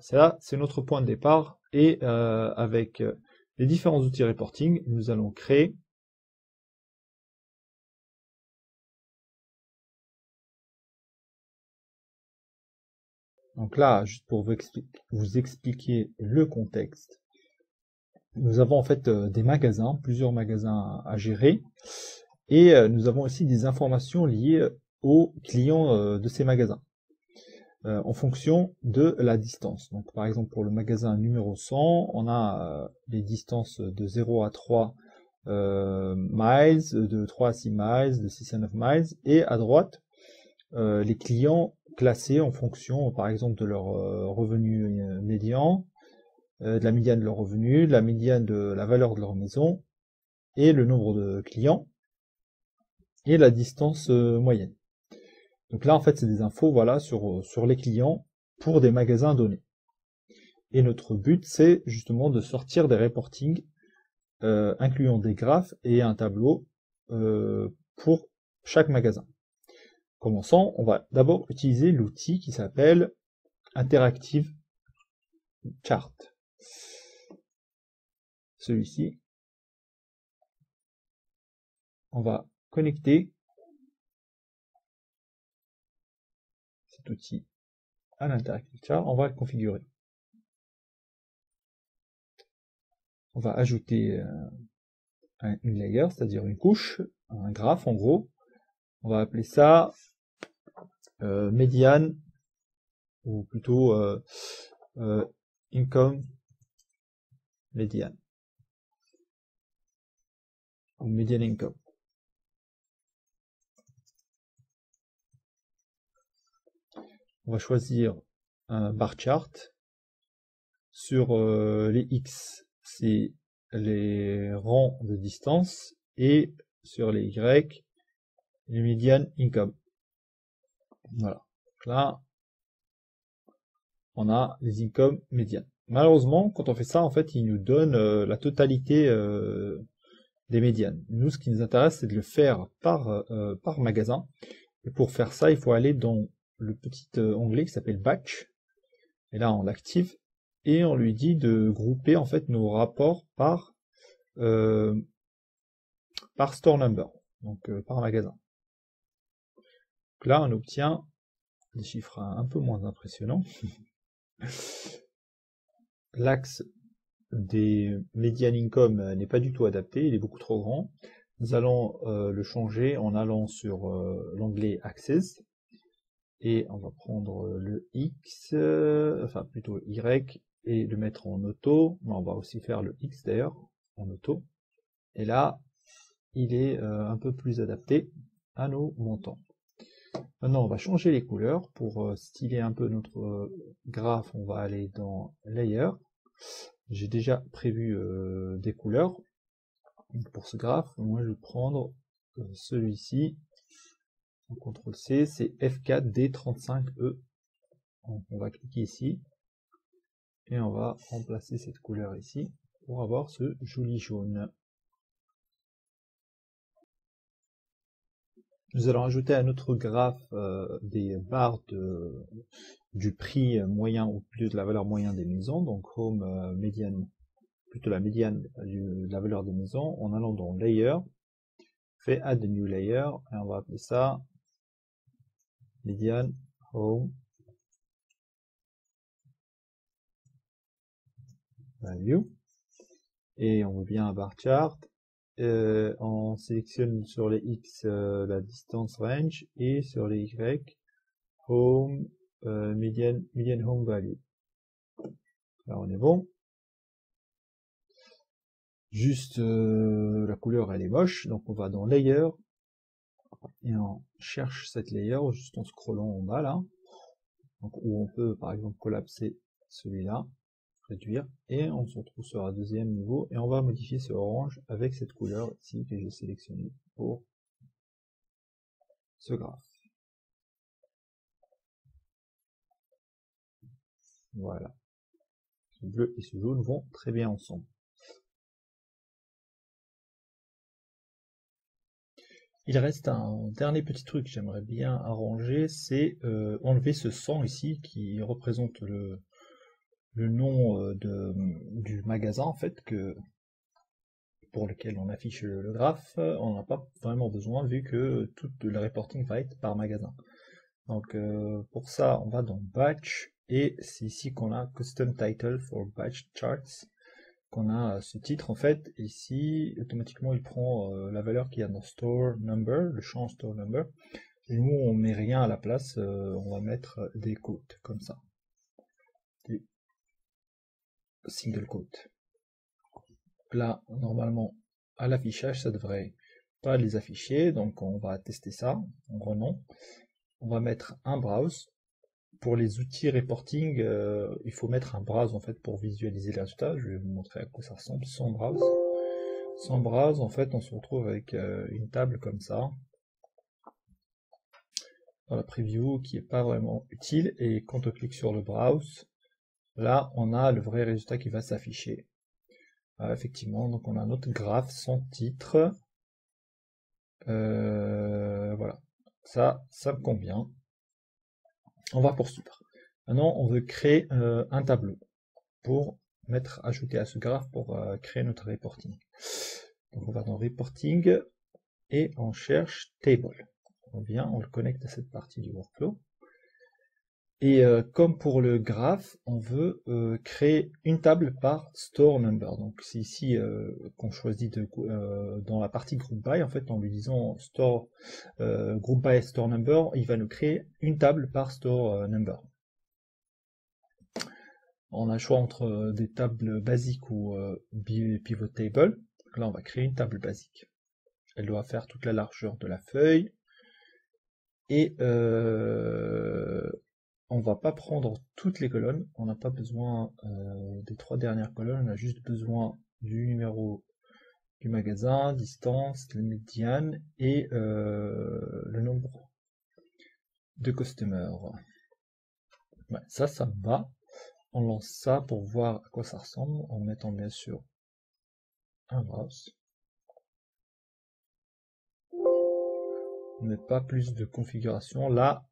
c'est là, c'est notre point de départ, et avec les différents outils reporting, nous allons créer donc là, juste pour vous expliquer le contexte, nous avons en fait des magasins, plusieurs magasins à gérer, et nous avons aussi des informations liées aux clients de ces magasins, en fonction de la distance. Donc par exemple pour le magasin numéro 100, on a les distances de 0 à 3 miles, de 3 à 6 miles, de 6 à 9 miles, et à droite, les clients classés en fonction par exemple de leur revenu médian, de la médiane de leur revenu, de la médiane de la valeur de leur maison, et le nombre de clients, et la distance moyenne. Donc là, en fait, c'est des infos, voilà, sur les clients pour des magasins donnés. Et notre but, c'est justement de sortir des reportings incluant des graphes et un tableau pour chaque magasin. Commençons, on va d'abord utiliser l'outil qui s'appelle Interactive Chart. Celui-ci, on va connecter cet outil à l'Interactive Chart, on va le configurer. On va ajouter une layer, c'est-à-dire une couche, un graphe en gros. On va appeler ça médiane, ou plutôt income median, ou median income. On va choisir un bar chart. Sur les X, c'est les rangs de distance, et sur les Y, les median income. Voilà. Donc là, on a les income médianes. Malheureusement, quand on fait ça, en fait, il nous donne la totalité des médianes. Nous, ce qui nous intéresse, c'est de le faire par magasin. Et pour faire ça, il faut aller dans le petit onglet qui s'appelle Batch. Et là, on l'active et on lui dit de grouper en fait nos rapports par store number, donc par magasin. Donc là, on obtient des chiffres un peu moins impressionnants. L'axe des median income n'est pas du tout adapté, il est beaucoup trop grand. Nous allons le changer en allant sur l'onglet Axes, et on va prendre le X, enfin plutôt Y, et le mettre en auto. On va aussi faire le X d'ailleurs, en auto. Et là, il est un peu plus adapté à nos montants. Maintenant, on va changer les couleurs. Pour styler un peu notre graphe, on va aller dans Layer. J'ai déjà prévu des couleurs. Donc pour ce graphe, moi je vais prendre celui-ci. CTRL-C, c'est F4D35E. Donc on va cliquer ici. Et on va remplacer cette couleur ici pour avoir ce joli jaune. Nous allons ajouter à notre graphe des barres du prix moyen ou plutôt de la valeur moyenne des maisons, donc home médiane, plutôt la médiane de la valeur des maisons, en allant dans Layer, fait Add a New Layer, et on va appeler ça médiane home value, et on veut bien un bar chart. On sélectionne sur les X la distance range, et sur les Y home median home value. Là on est bon. Juste la couleur elle est moche, donc on va dans Layer et on cherche cette layer juste en scrollant en bas là, donc où on peut par exemple collapser celui-là, réduire, et on se retrouve sur un deuxième niveau, et on va modifier ce orange avec cette couleur ici que j'ai sélectionnée pour ce graphe. Voilà. Ce bleu et ce jaune vont très bien ensemble. Il reste un dernier petit truc que j'aimerais bien arranger, c'est enlever ce 100 ici qui représente le nom du magasin en fait pour lequel on affiche le graphe, on n'a pas vraiment besoin vu que tout le reporting va être par magasin. Donc pour ça, on va dans Batch et c'est ici qu'on a Custom Title for Batch Charts, qu'on a ce titre en fait. Ici, automatiquement, il prend la valeur qu'il y a dans Store Number, le champ Store Number. Et nous, on met rien à la place, on va mettre des quotes comme ça, des single quotes. Là, normalement, à l'affichage, ça devrait pas les afficher, donc on va tester ça en renom. On va mettre un browse. Pour les outils reporting, il faut mettre un browse en fait pour visualiser les résultats. Je vais vous montrer à quoi ça ressemble sans browse. Sans browse, en fait, on se retrouve avec une table comme ça dans la preview qui est pas vraiment utile. Et quand on clique sur le browse, là, on a le vrai résultat qui va s'afficher. Effectivement, donc on a notre graphe sans titre. Voilà, ça me convient. On va poursuivre. Maintenant, on veut créer un tableau pour ajouter à ce graphe pour créer notre reporting. Donc on va dans reporting et on cherche table. On vient, on le connecte à cette partie du workflow. Et comme pour le graphe, on veut créer une table par store number. Donc c'est ici qu'on choisit dans la partie group by, en fait, en lui disant store group by store number, il va nous créer une table par store number. On a le choix entre des tables basiques ou pivot table. Donc là, on va créer une table basique. Elle doit faire toute la largeur de la feuille. Et on va pas prendre toutes les colonnes. On n'a pas besoin des 3 dernières colonnes. On a juste besoin du numéro du magasin, distance, le médiane et le nombre de customers. Ouais, ça me va. On lance ça pour voir à quoi ça ressemble en mettant bien sûr un browse. On met pas plus de configuration. Là,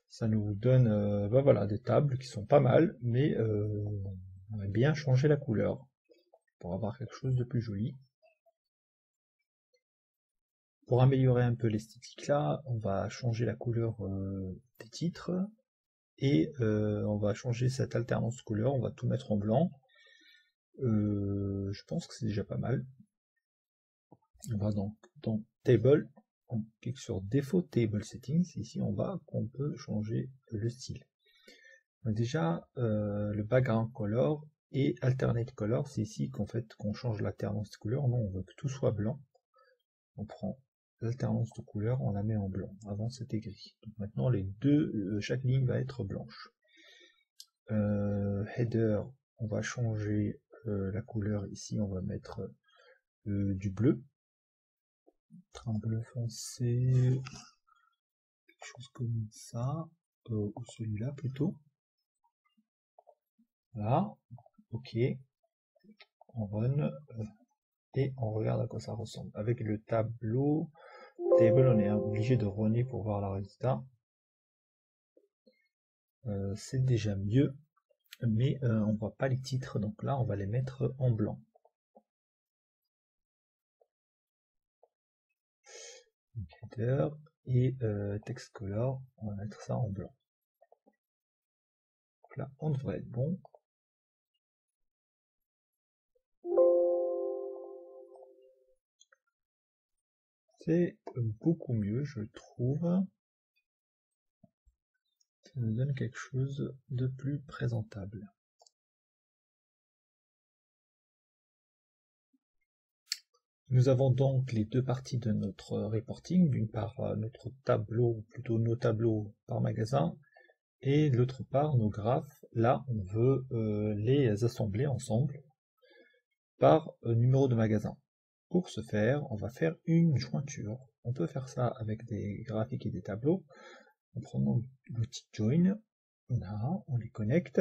ça nous donne voilà, des tables qui sont pas mal, mais on va bien changer la couleur pour avoir quelque chose de plus joli. Pour améliorer un peu l'esthétique là, on va changer la couleur des titres et on va changer cette alternance de couleur, on va tout mettre en blanc. Je pense que c'est déjà pas mal. On va donc dans Table, on clique sur Default Table Settings, ici on va qu'on peut changer le style. Donc déjà, le background color et alternate color, c'est ici qu'en fait qu'on change l'alternance de couleur. Non, on veut que tout soit blanc. On prend l'alternance de couleur, on la met en blanc. Avant c'était gris. Donc maintenant les deux, chaque ligne va être blanche. Header, on va changer la couleur. Ici, on va mettre du bleu, un bleu foncé, quelque chose comme ça, ou celui-là plutôt. Là, ok. On run et on regarde à quoi ça ressemble. Avec le tableau table, on est obligé de runner pour voir le résultat. C'est déjà mieux, mais on voit pas les titres, donc là on va les mettre en blanc. Header et text color, on va mettre ça en blanc. Donc là on devrait être bon. C'est beaucoup mieux, je trouve. Ça nous donne quelque chose de plus présentable. Nous avons donc les deux parties de notre reporting, d'une part notre tableau, ou plutôt nos tableaux par magasin, et d'autre part nos graphes. Là, on veut les assembler ensemble par numéro de magasin. Pour ce faire, on va faire une jointure. On peut faire ça avec des graphiques et des tableaux. En prenant l'outil Join, là, on les connecte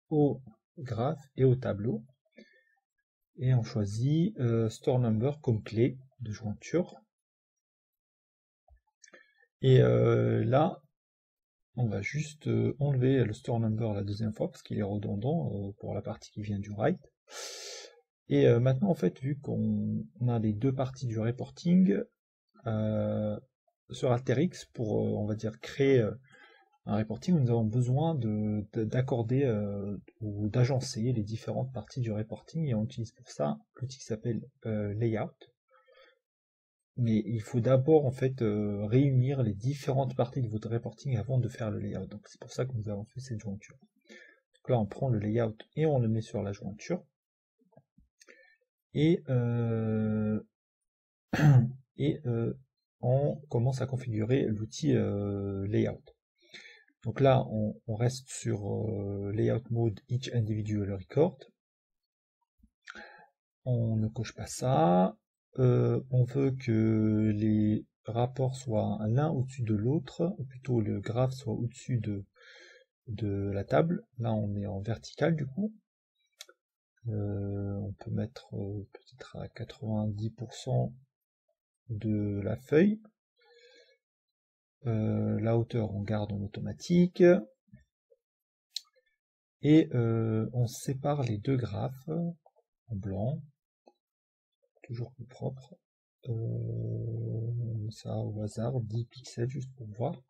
au graphe et au tableau. Et on choisit Store Number comme clé de jointure. Et là, on va juste enlever le store number la deuxième fois parce qu'il est redondant pour la partie qui vient du write. Et maintenant, en fait, vu qu'on a les deux parties du reporting, sur Alteryx, pour, on va dire, créer un reporting, nous avons besoin d'accorder ou d'agencer les différentes parties du reporting, et on utilise pour ça l'outil qui s'appelle Layout. Mais il faut d'abord en fait réunir les différentes parties de votre reporting avant de faire le layout. Donc c'est pour ça que nous avons fait cette jointure. Donc là on prend le layout et on le met sur la jointure. Et, on commence à configurer l'outil layout. Donc là on reste sur layout mode each individual record. On ne coche pas ça. On veut que les rapports soient l'un au-dessus de l'autre, ou plutôt le graphe soit au-dessus de la table. Là on est en vertical du coup. On peut mettre peut-être à 90% de la feuille. La hauteur on garde en automatique. Et on sépare les deux graphes en blanc, toujours plus propre. Ça au hasard, 10 pixels juste pour voir.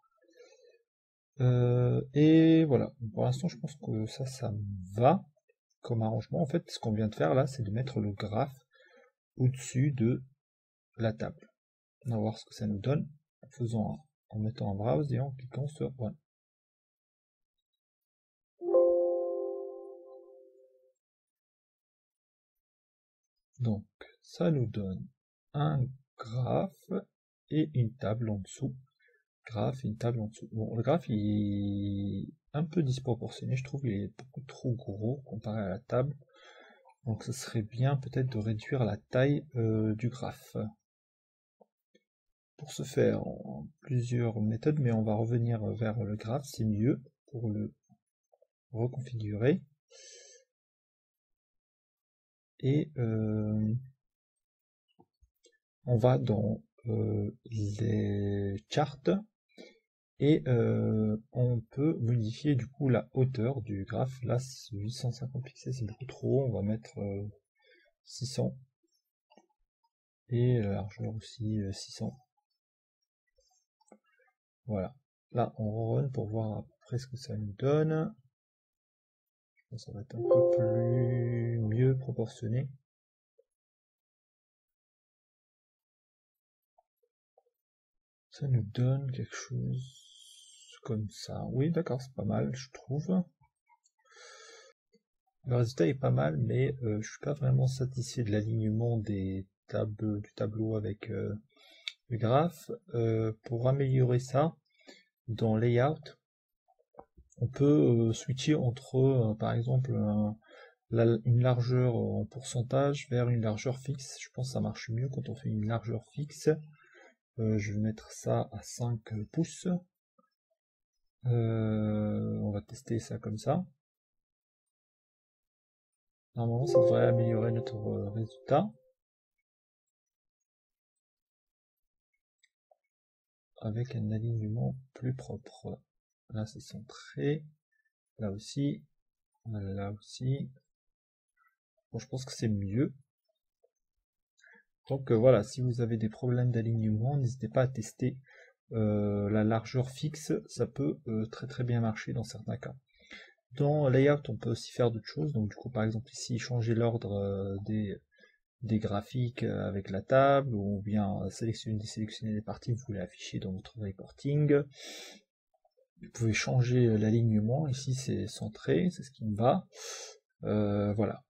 Et voilà, pour l'instant je pense que ça me va comme arrangement. En fait, ce qu'on vient de faire là, c'est de mettre le graphe au-dessus de la table. On va voir ce que ça nous donne en mettant un browse et en cliquant sur One. Donc, ça nous donne un graphe et une table en dessous. Graphe et une table en dessous. Bon, le graphe il est un peu disproportionné, je trouve, il est beaucoup trop gros comparé à la table. Donc ce serait bien peut-être de réduire la taille du graphe. Pour ce faire, plusieurs méthodes, mais on va revenir vers le graphe, c'est mieux pour le reconfigurer. Et on va dans les charts et on peut modifier du coup la hauteur du graphe. Là 850 pixels c'est beaucoup trop, on va mettre 600 et la largeur aussi 600. Voilà, là on run pour voir à peu près ce que ça nous donne. Je pense que ça va être un peu plus mieux proportionné. Ça nous donne quelque chose comme ça. Oui, d'accord, c'est pas mal, je trouve. Le résultat est pas mal, mais je suis pas vraiment satisfait de l'alignement du tableau avec le graphe. Pour améliorer ça, dans Layout, on peut switcher entre, par exemple, une largeur en pourcentage vers une largeur fixe. Je pense que ça marche mieux quand on fait une largeur fixe. Je vais mettre ça à 5 pouces. On va tester ça comme ça. Normalement, ça devrait améliorer notre résultat. Avec un alignement plus propre. Là, c'est centré. Là aussi. Là aussi. Bon, je pense que c'est mieux. Donc voilà, si vous avez des problèmes d'alignement, n'hésitez pas à tester la largeur fixe. Ça peut très très bien marcher dans certains cas. Dans Layout, on peut aussi faire d'autres choses. Donc du coup, par exemple ici, changer l'ordre des graphiques avec la table, ou bien sélectionner les parties que vous voulez afficher dans votre reporting. Vous pouvez changer l'alignement, ici c'est centré, c'est ce qui me va. Voilà.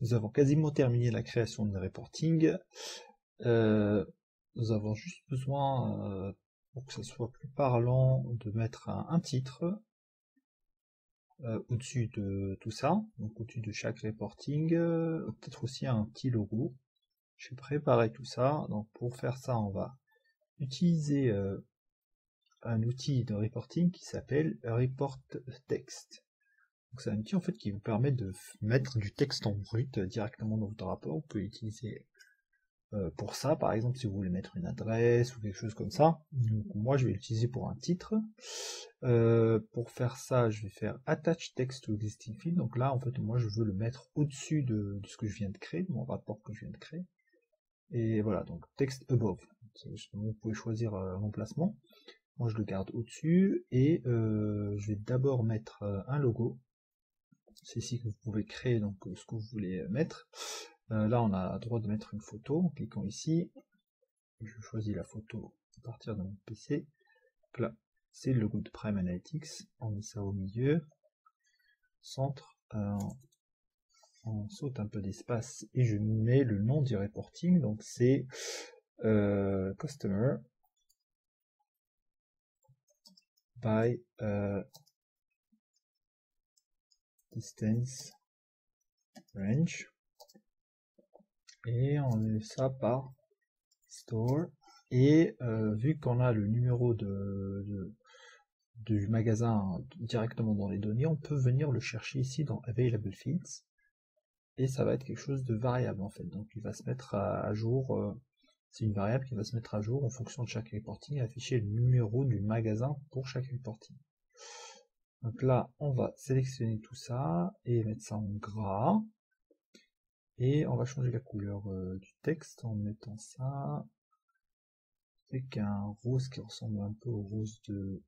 Nous avons quasiment terminé la création de reporting. Nous avons juste besoin, pour que ça soit plus parlant, de mettre un titre au-dessus de tout ça, donc au-dessus de chaque reporting, peut-être aussi un petit logo. J'ai préparé tout ça, donc pour faire ça, on va utiliser un outil de reporting qui s'appelle Report Text. C'est un outil en fait qui vous permet de mettre du texte en brut directement dans votre rapport. Vous pouvez utiliser pour ça, par exemple, si vous voulez mettre une adresse ou quelque chose comme ça. Donc, moi, je vais l'utiliser pour un titre. Pour faire ça, je vais faire attach text to existing field. Donc là, en fait, moi, je veux le mettre au-dessus de ce que je viens de créer, de mon rapport que je viens de créer. Et voilà, donc text above. Vous pouvez choisir l'emplacement. Moi, je le garde au-dessus et je vais d'abord mettre un logo. C'est ici que vous pouvez créer donc ce que vous voulez mettre. Là, on a le droit de mettre une photo. En cliquant ici, je choisis la photo à partir de mon PC. Donc là, c'est le logo de Prime Analytics. On met ça au milieu. Centre. On saute un peu d'espace et je mets le nom du reporting. Donc c'est Customer by Distance Range. Et on met ça par Store. Et vu qu'on a le numéro du magasin directement dans les données, on peut venir le chercher ici dans Available Fields. Et ça va être quelque chose de variable en fait. Donc il va se mettre à jour, c'est une variable qui va se mettre à jour en fonction de chaque reporting et afficher le numéro du magasin pour chaque reporting. Donc là, on va sélectionner tout ça et mettre ça en gras. Et on va changer la couleur du texte en mettant ça avec un rose qui ressemble un peu au rose de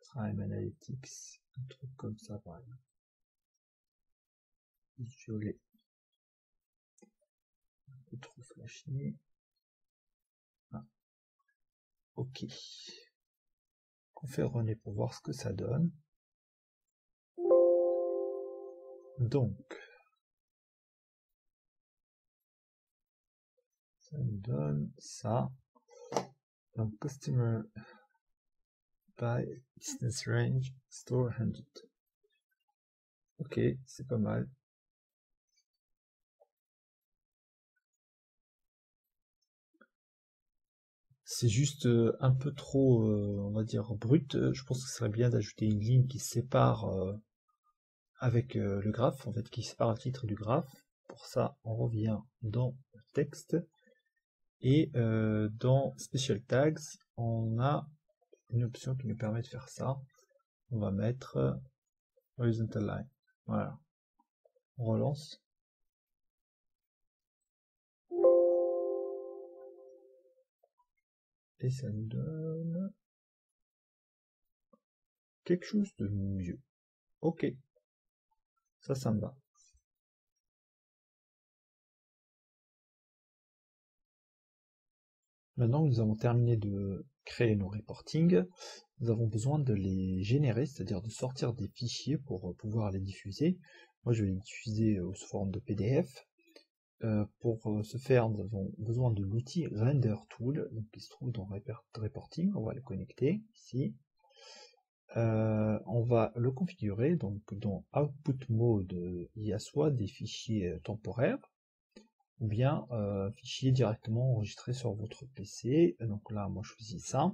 Prime Analytics, un truc comme ça par exemple. Violet. Un peu trop flashy. Ah. Ok. On fait runner pour voir ce que ça donne. Donc, ça nous donne ça. Donc, Customer by Distance Range Store 100. Ok, c'est pas mal. C'est juste un peu trop, on va dire, brut. Je pense que ce serait bien d'ajouter une ligne qui sépare avec le graphe, en fait, qui sépare le titre du graphe. Pour ça, on revient dans le texte. Et dans Special Tags, on a une option qui nous permet de faire ça. On va mettre Horizontal Line. Voilà. On relance. Et ça nous donne quelque chose de mieux. Ok. Ça me va. Maintenant que nous avons terminé de créer nos reportings, nous avons besoin de les générer, c'est-à-dire de sortir des fichiers pour pouvoir les diffuser. Moi, je vais les diffuser sous forme de PDF. Pour ce faire, nous avons besoin de l'outil Render Tool, donc, qui se trouve dans Reporting. On va le connecter ici. On va le configurer, donc dans Output Mode, il y a soit des fichiers temporaires, ou bien fichiers directement enregistrés sur votre PC. Donc là, moi je choisis ça.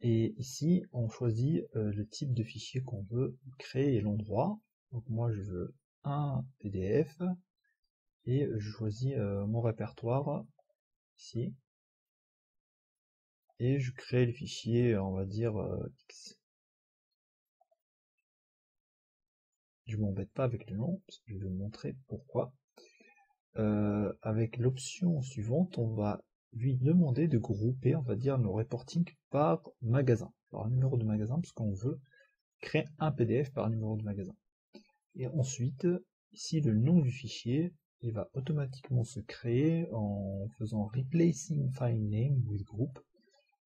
Et ici, on choisit le type de fichier qu'on veut créer et l'endroit. Donc moi je veux un PDF, et je choisis mon répertoire ici. Et je crée le fichier, on va dire X. Je m'embête pas avec le nom, parce que je vais vous montrer pourquoi. Avec l'option suivante, on va lui demander de grouper, on va dire, nos reportings par magasin, par numéro de magasin, parce qu'on veut créer un PDF par numéro de magasin. Et ensuite, ici, le nom du fichier, il va automatiquement se créer en faisant Replacing File Name with Group.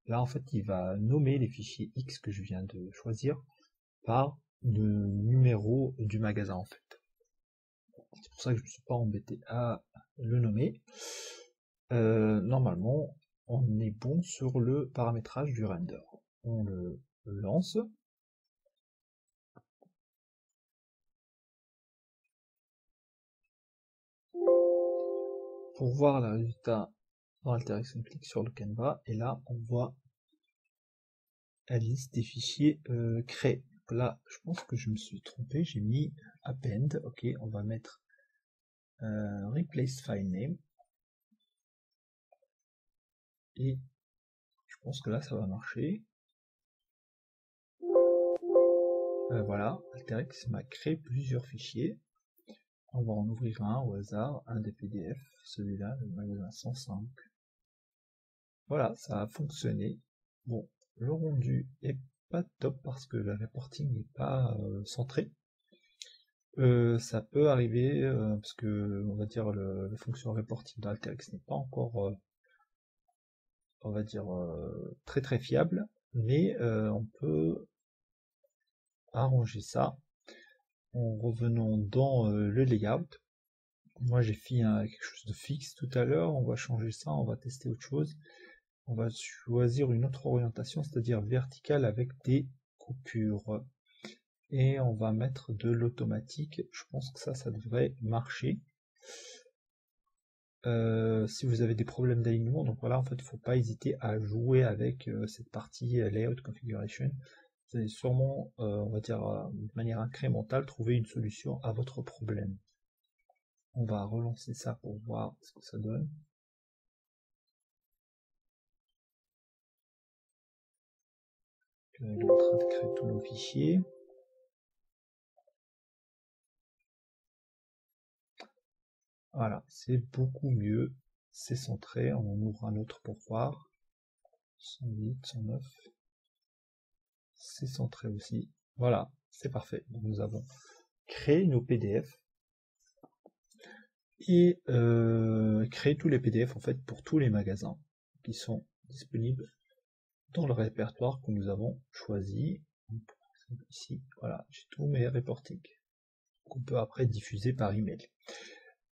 Là, en fait, il va nommer les fichiers X que je viens de choisir par le numéro du magasin, en fait. C'est pour ça que je ne me suis pas embêté à le nommer. Normalement, on est bon sur le paramétrage du render. On le lance. Pour voir le résultat dans Alteryx, on clique sur le Canva et là on voit la liste des fichiers créés. Donc là, je pense que je me suis trompé, j'ai mis append. Ok, on va mettre replace file name. et je pense que là ça va marcher. Voilà, Alteryx m'a créé plusieurs fichiers. On va en ouvrir un au hasard, un des PDF, celui-là, le magasin 105. Voilà, ça a fonctionné. Bon, le rendu est pas top parce que le reporting n'est pas centré. Ça peut arriver parce que on va dire la fonction reporting d'Alteryx n'est pas encore on va dire très très fiable, mais on peut arranger ça en revenant dans le layout. Moi j'ai fait quelque chose de fixe tout à l'heure, on va changer ça, on va tester autre chose. On va choisir une autre orientation, c'est-à-dire verticale avec des coupures. Et on va mettre de l'automatique, je pense que ça devrait marcher. Si vous avez des problèmes d'alignement, donc voilà, en fait, il ne faut pas hésiter à jouer avec cette partie layout configuration. Vous allez sûrement, on va dire, de manière incrémentale, trouver une solution à votre problème. On va relancer ça pour voir ce que ça donne. On est en train de créer tous nos fichiers. Voilà, c'est beaucoup mieux, c'est centré, on en ouvre un autre pour voir. 108, 109, c'est centré aussi. Voilà, c'est parfait. Donc nous avons créé nos PDF et créé tous les PDF en fait pour tous les magasins qui sont disponibles dans le répertoire que nous avons choisi. Ici, voilà, j'ai tous mes reportings qu'on peut après diffuser par email.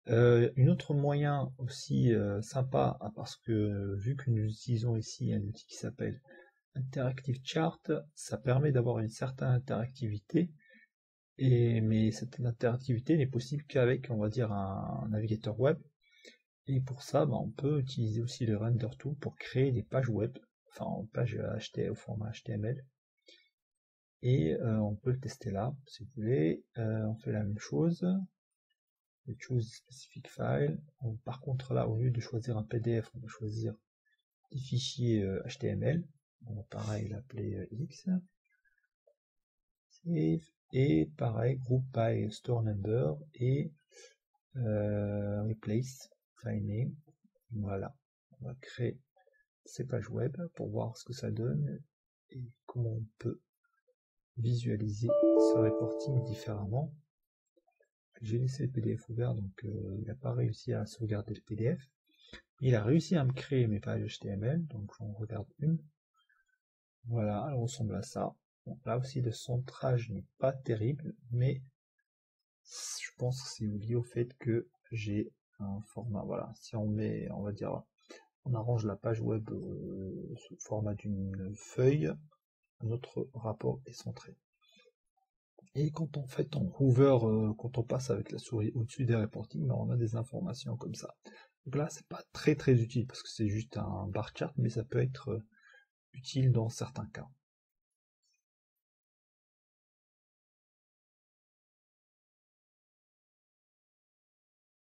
Un autre moyen aussi sympa, parce que vu que nous utilisons ici un outil qui s'appelle Interactive Chart, ça permet d'avoir une certaine interactivité, mais cette interactivité n'est possible qu'avec, on va dire, un navigateur web. Et pour ça, on peut utiliser aussi le Render Tool pour créer des pages web, enfin en page HTML au format HTML. Et on peut le tester là, si vous voulez. On fait la même chose. Choose specific file. Par contre là, au lieu de choisir un PDF, on va choisir des fichiers HTML. On va pareil l'appeler X. Save. Et pareil, group by store number et replace file name. Voilà. On va créer ces pages web pour voir ce que ça donne et comment on peut visualiser ce reporting différemment. J'ai laissé le PDF ouvert, donc il n'a pas réussi à sauvegarder le PDF. Il a réussi à me créer mes pages HTML, donc j'en regarde une. Voilà, elle ressemble à ça. Bon, là aussi le centrage n'est pas terrible, mais je pense que c'est lié au fait que j'ai un format, voilà, si on met, on va dire, on arrange la page web sous le format d'une feuille, notre rapport est centré. Et quand on fait on hover, quand on passe avec la souris au-dessus des reportings, on a des informations comme ça. Donc là, c'est pas très utile parce que c'est juste un bar chart, mais ça peut être utile dans certains cas.